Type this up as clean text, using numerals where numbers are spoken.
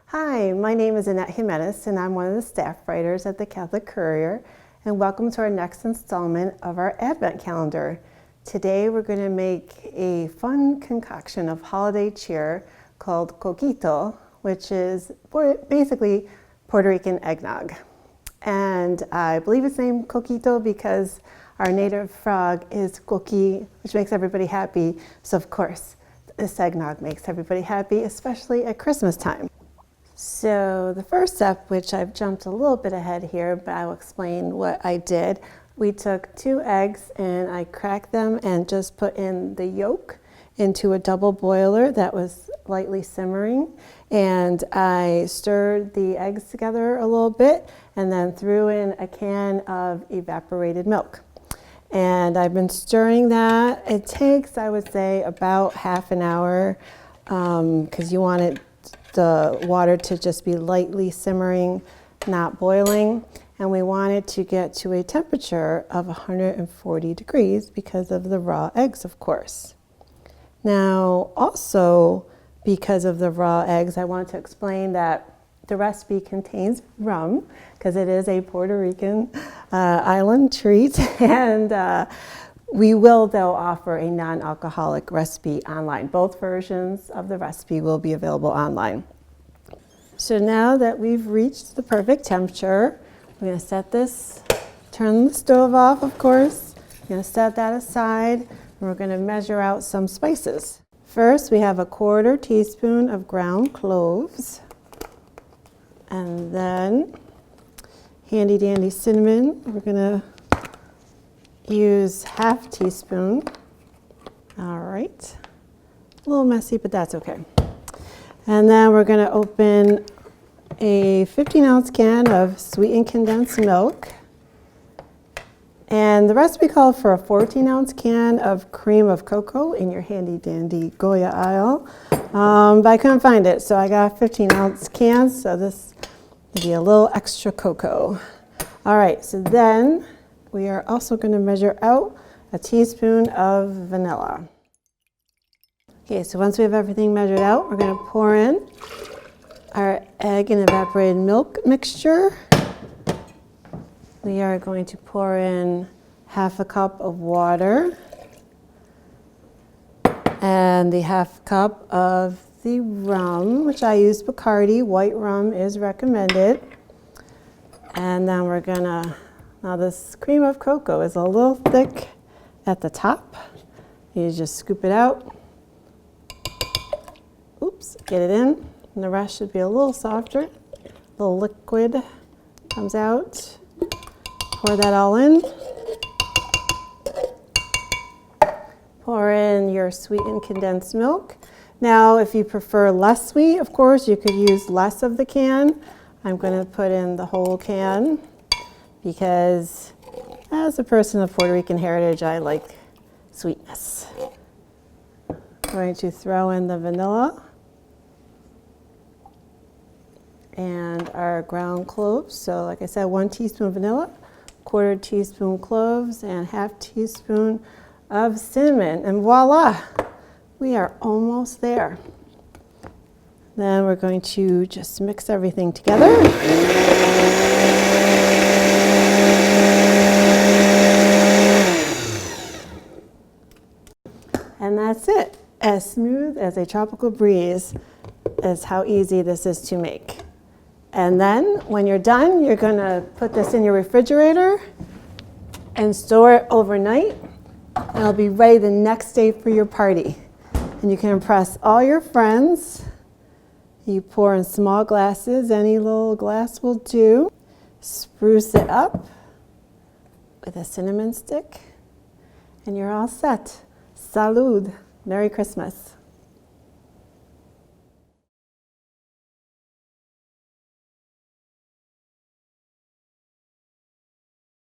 Hi, my name is Annette Jiménez and I'm one of the staff writers at the Catholic Courier, and welcome to our next installment of our Advent calendar. Today we're going to make a fun concoction of holiday cheer called coquito, which is basically Puerto Rican eggnog. And I believe it's named coquito because our native frog is coqui, which makes everybody happy. So of course, this eggnog makes everybody happy, especially at Christmas time. So the first step, which I've jumped a little bit ahead here, but I'll explain what I did. We took 2 eggs and I cracked them and just put in the yolk into a double boiler that was lightly simmering. And I stirred the eggs together a little bit and then threw in a can of evaporated milk. And I've been stirring that. It takes, I would say, about half an hour because you want the water to just be lightly simmering, not boiling. And we want it to get to a temperature of 140 degrees because of the raw eggs, of course. Now, also because of the raw eggs, I want to explain that the recipe contains rum because it is a Puerto Rican island treat. And we will, though, offer a non-alcoholic recipe online. Both versions of the recipe will be available online. So now that we've reached the perfect temperature, we're going to set this, turn the stove off, of course. We're going to set that aside, and we're going to measure out some spices. First, we have a 1/4 teaspoon of ground cloves, and then handy dandy cinnamon. We're going to use 1/2 teaspoon. All right, a little messy, but that's okay. And then we're going to open a 15-ounce can of sweetened condensed milk. And the recipe called for a 14-ounce can of cream of cocoa in your handy dandy Goya aisle. But I couldn't find it, so I got a 15-ounce can, so this will be a little extra cocoa. All right, so then we are also going to measure out a teaspoon of vanilla. Okay, so once we have everything measured out, we're going to pour in our egg and evaporated milk mixture. We are going to pour in 1/2 cup of water and the 1/2 cup of the rum, which I use Bacardi. White rum is recommended. And then we're gonna, now this cream of cocoa is a little thick at the top. You just scoop it out. Oops, get it in. And the rest should be a little softer. A little liquid comes out. Pour that all in. Pour in your sweetened condensed milk. Now, if you prefer less sweet, of course, you could use less of the can. I'm going to put in the whole can because as a person of Puerto Rican heritage, I like sweetness. I'm going to throw in the vanilla and our ground cloves. So like I said, 1 teaspoon vanilla, 1/4 teaspoon cloves, and 1/2 teaspoon of cinnamon. And voila, we are almost there. Then we're going to just mix everything together. And that's it. As smooth as a tropical breeze is how easy this is to make. And then when you're done, you're going to put this in your refrigerator and store it overnight. And it'll be ready the next day for your party. And you can impress all your friends. You pour in small glasses, any little glass will do. Spruce it up with a cinnamon stick, and you're all set. Salud. Merry Christmas.